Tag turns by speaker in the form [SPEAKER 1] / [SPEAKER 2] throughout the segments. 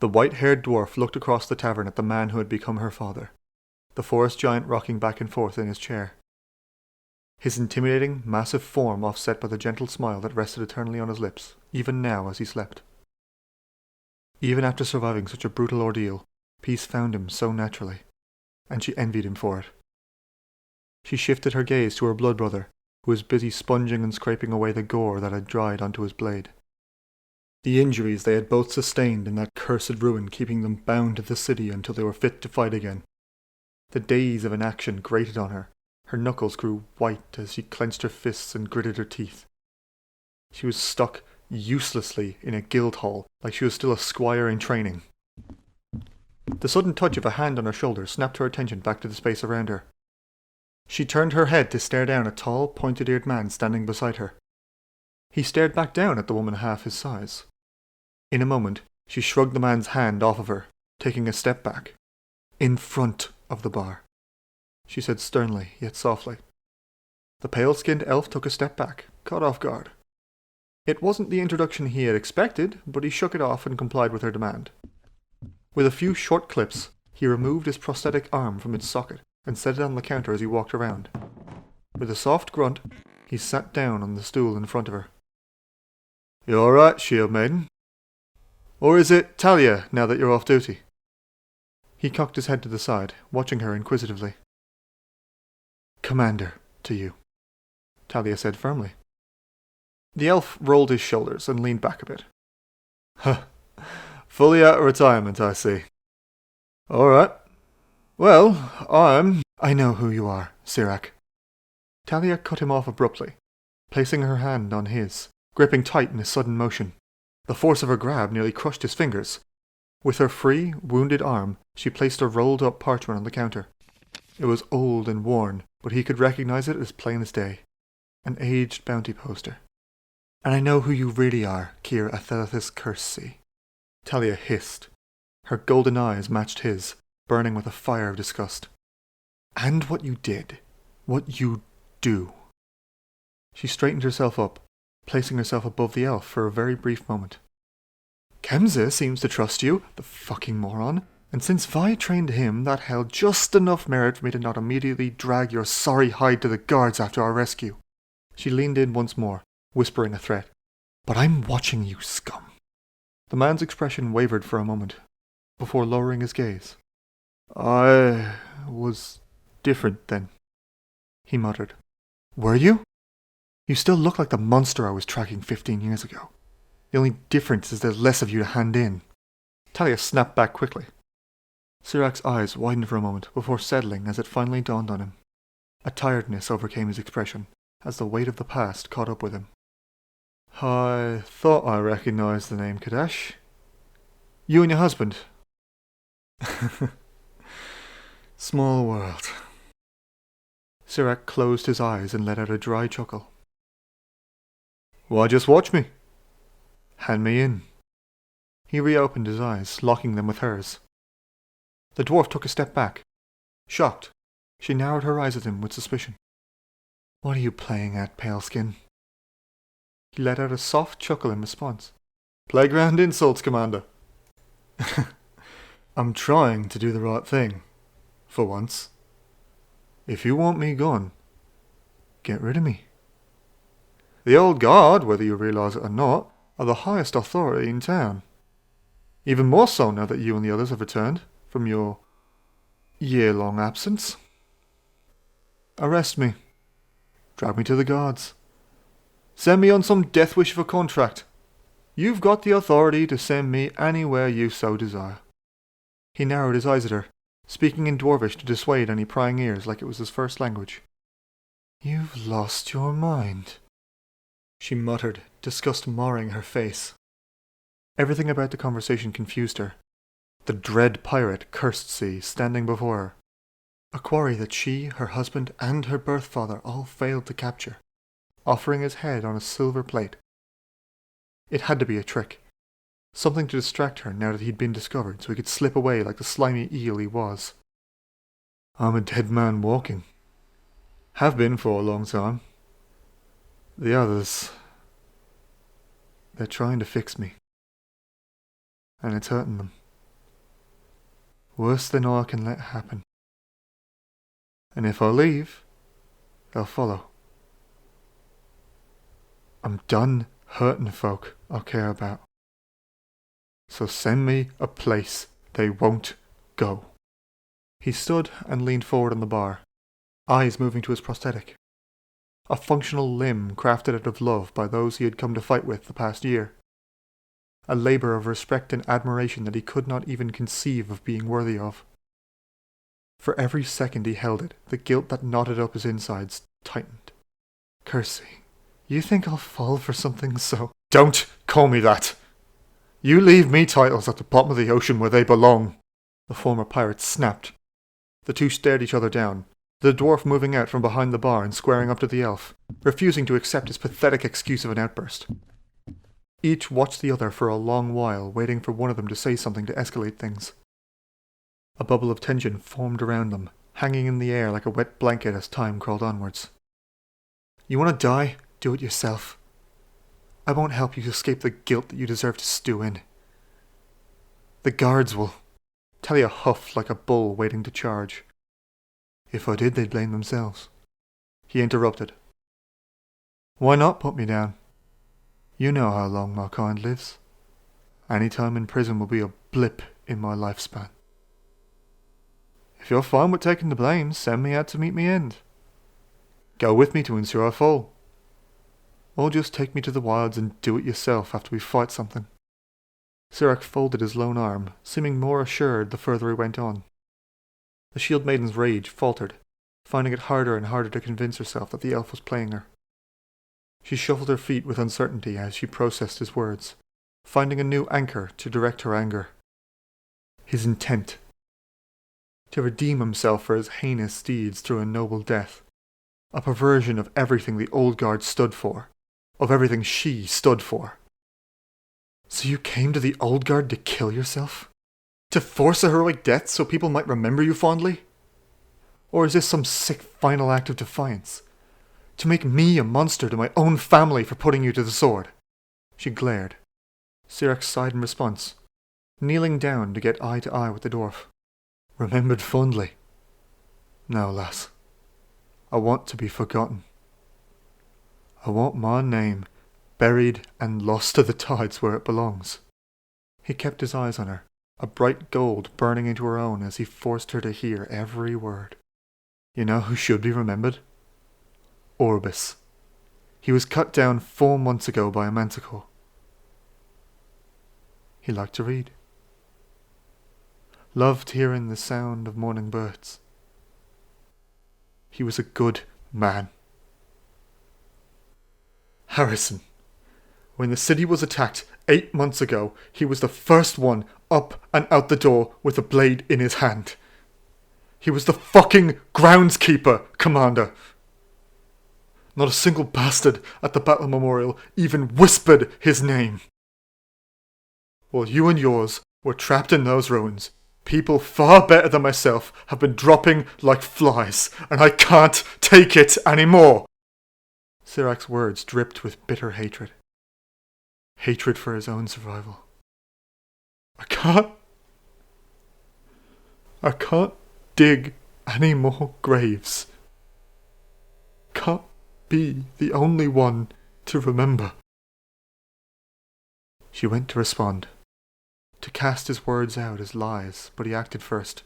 [SPEAKER 1] The white-haired dwarf looked across the tavern at the man who had become her father, the forest giant rocking back and forth in his chair. His intimidating, massive form offset by the gentle smile that rested eternally on his lips, even now as he slept. Even after surviving such a brutal ordeal, peace found him so naturally, and she envied him for it. She shifted her gaze to her blood brother, who was busy sponging and scraping away the gore that had dried onto his blade. The injuries they had both sustained in that cursed ruin keeping them bound to the city until they were fit to fight again. The days of inaction grated on her. Her knuckles grew white as she clenched her fists and gritted her teeth. She was stuck uselessly in a guild hall like she was still a squire in training. The sudden touch of a hand on her shoulder snapped her attention back to the space around her. She turned her head to stare down a tall, pointed-eared man standing beside her. He stared back down at the woman half his size. In a moment, she shrugged the man's hand off of her, taking a step back. In front of the bar, she said sternly, yet softly. The pale-skinned elf took a step back, caught off guard. It wasn't the introduction he had expected, but he shook it off and complied with her demand. With a few short clips, he removed his prosthetic arm from its socket and set it on the counter as he walked around. With a soft grunt, he sat down on the stool in front of her. "You all right, Shieldmaiden? Or is it Talia, now that you're off duty?" He cocked his head to the side, watching her inquisitively. "Commander, to you," Talia said firmly. The elf rolled his shoulders and leaned back a bit. "Huh. Fully out of retirement, I see. All right. Well, I know who you are, Sirac." Talia cut him off abruptly, placing her hand on his, gripping tight in a sudden motion. The force of her grab nearly crushed his fingers. With her free, wounded arm, she placed a rolled-up parchment on the counter. It was old and worn, but he could recognize it as plain as day. An aged bounty poster. "And I know who you really are, Kyr Athelithus Curse." Talia hissed. Her golden eyes matched his, burning with a fire of disgust. "And what you did. What you do." She straightened herself up, placing herself above the elf for a very brief moment. "Kemsa seems to trust you, the fucking moron, and since Vi trained him, that held just enough merit for me to not immediately drag your sorry hide to the guards after our rescue." She leaned in once more, whispering a threat. "But I'm watching you, scum." The man's expression wavered for a moment, before lowering his gaze. "I was different then," he muttered. "Were you? You still look like the monster I was tracking 15 years ago. The only difference is there's less of you to hand in." Talia snapped back quickly. Sirac's eyes widened for a moment before settling as it finally dawned on him. A tiredness overcame his expression as the weight of the past caught up with him. "I thought I recognized the name Cadash. You and your husband." "Small world." Sirac closed his eyes and let out a dry chuckle. "Why just watch me? Hand me in." He reopened his eyes, locking them with hers. The dwarf took a step back. Shocked, she narrowed her eyes at him with suspicion. "What are you playing at, Paleskin?" He let out a soft chuckle in response. "Playground insults, Commander." "I'm trying to do the right thing, for once. If you want me gone, get rid of me. The old guard, whether you realize it or not, are the highest authority in town. Even more so now that you and the others have returned from your year-long absence. Arrest me. Drag me to the guards. Send me on some death wish of a contract. You've got the authority to send me anywhere you so desire." He narrowed his eyes at her, speaking in Dwarvish to dissuade any prying ears like it was his first language. "You've lost your mind," she muttered, disgust marring her face. Everything about the conversation confused her. The dread pirate cursed sea standing before her. A quarry that she, her husband, and her birth father all failed to capture, offering his head on a silver plate. It had to be a trick. Something to distract her now that he'd been discovered so he could slip away like the slimy eel he was. "I'm a dead man walking. Have been for a long time. The others, they're trying to fix me. And it's hurting them." worse than all I can let happen. And if I leave, they'll follow. I'm done hurting folk I care about. So send me a place they won't go. He stood and leaned forward on the bar, eyes moving to his prosthetic. A functional limb crafted out of love by those he had come to fight with the past year. A labour of respect and admiration that he could not even conceive of being worthy of. For every second he held it, the guilt that knotted up his insides tightened. Cursey, you think I'll fall for something so... Don't call me that! You leave me titles at the bottom of the ocean where they belong! The former pirate snapped. The two stared each other down, the dwarf moving out from behind the bar and squaring up to the elf, refusing to accept his pathetic excuse of an outburst. Each watched the other for a long while, waiting for one of them to say something to escalate things. A bubble of tension formed around them, hanging in the air like a wet blanket as time crawled onwards. You want to die? Do it yourself. I won't help you escape the guilt that you deserve to stew in. The guards will... Talia huffed like a bull waiting to charge. If I did, they'd blame themselves. He interrupted. Why not put me down? You know how long my kind lives. Any time in prison will be a blip in my lifespan. If you're fine with taking the blame, send me out to meet me end. Go with me to ensure I fall. Or just take me to the wilds and do it yourself after we fight something. Sirak folded his lone arm, seeming more assured the further he went on. The Shieldmaiden's rage faltered, finding it harder and harder to convince herself that the elf was playing her. She shuffled her feet with uncertainty as she processed his words, finding a new anchor to direct her anger. His intent. To redeem himself for his heinous deeds through a noble death. A perversion of everything the old guard stood for, of everything she stood for. So you came to the old guard to kill yourself? To force a heroic death so people might remember you fondly? Or is this some sick final act of defiance? To make me a monster to my own family for putting you to the sword? She glared. Sirak sighed in response, kneeling down to get eye to eye with the dwarf. Remembered fondly? No, lass. I want to be forgotten. I want my name buried and lost to the tides where it belongs. He kept his eyes on her, a bright gold burning into her own as he forced her to hear every word. You know who should be remembered? Orbis. He was cut down 4 months ago by a manticore. He liked to read. Loved hearing the sound of morning birds. He was a good man. Harrison. When the city was attacked 8 months ago, he was the first one up and out the door with a blade in his hand. He was the fucking groundskeeper, Commander. Not a single bastard at the battle memorial even whispered his name. While you and yours were trapped in those ruins, people far better than myself have been dropping like flies, and I can't take it anymore. Sirak's words dripped with bitter hatred. Hatred for his own survival. I can't dig any more graves. Can't be the only one to remember. She went to respond, to cast his words out as lies, but he acted first.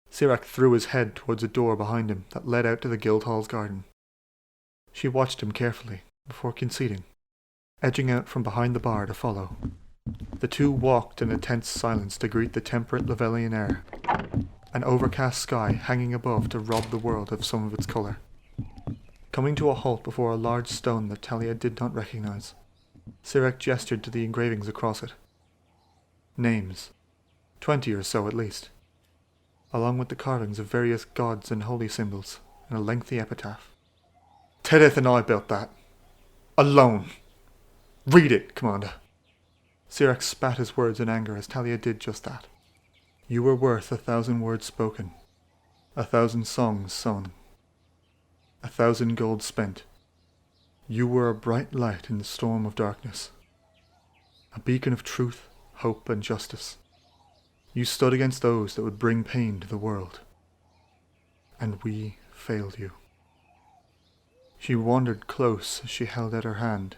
[SPEAKER 1] Sirak threw his head towards a door behind him that led out to the Guildhall's garden. She watched him carefully, before conceding, edging out from behind the bar to follow. The two walked in a tense silence to greet the temperate Lavelian air, an overcast sky hanging above to rob the world of some of its colour. Coming to a halt before a large stone that Talia did not recognise, Sirak gestured to the engravings across it. Names, 20 or so at least, along with the carvings of various gods and holy symbols, and a lengthy epitaph. Tedith and I built that. Alone. Read it, Commander. Sirak spat his words in anger as Talia did just that. You were worth 1,000 words spoken, 1,000 songs sung, 1,000 gold spent. You were a bright light in the storm of darkness, a beacon of truth, hope, and justice. You stood against those that would bring pain to the world. And we failed you. She wandered close as she held out her hand.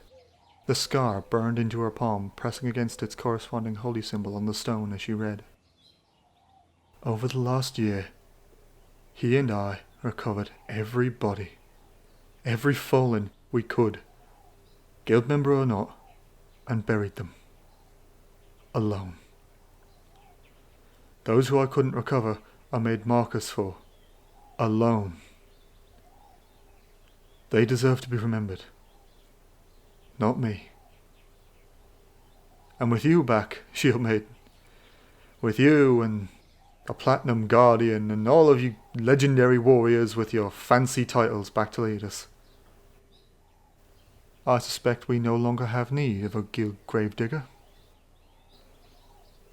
[SPEAKER 1] The scar burned into her palm, pressing against its corresponding holy symbol on the stone as she read. Over the last year, he and I recovered every body, every fallen we could, guild member or not, and buried them. Alone. Those who I couldn't recover I made markers for. Alone. They deserve to be remembered. Not me. And with you back, Shieldmaiden, with you and a Platinum Guardian and all of you legendary warriors with your fancy titles back to lead us, I suspect we no longer have need of a guild gravedigger.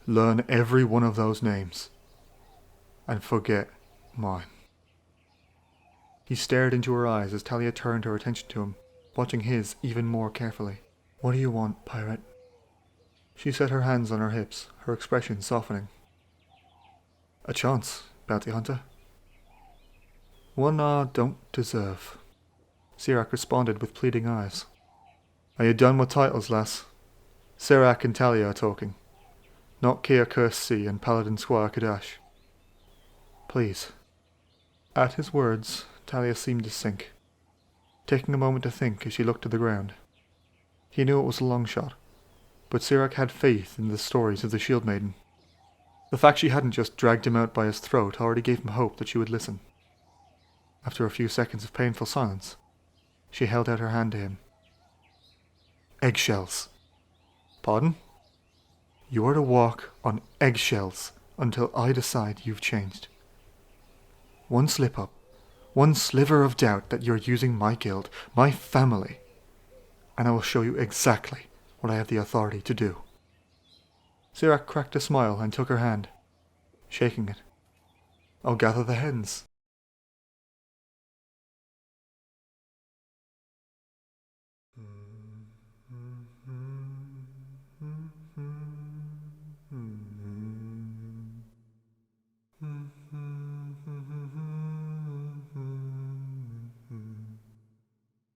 [SPEAKER 1] Learn every one of those names, and forget mine. He stared into her eyes as Talia turned her attention to him, watching his even more carefully. What do you want, pirate? She set her hands on her hips, her expression softening. A chance, bounty hunter. One I don't deserve. Sirach responded with pleading eyes. Are you done with titles, lass? Sirach and Talia are talking. Not Kia Kirsti and Paladin Squire Cadash. Please. At his words, Talia seemed to sink, taking a moment to think as she looked to the ground. He knew it was a long shot, but Sirach had faith in the stories of the Shieldmaiden. The fact she hadn't just dragged him out by his throat already gave him hope that she would listen. After a few seconds of painful silence, she held out her hand to him. Eggshells. Pardon? You are to walk on eggshells until I decide you've changed. One slip-up, one sliver of doubt that you're using my guild, my family, and I will show you exactly what I have the authority to do. Sirach cracked a smile and took her hand, shaking it. I'll gather the hens.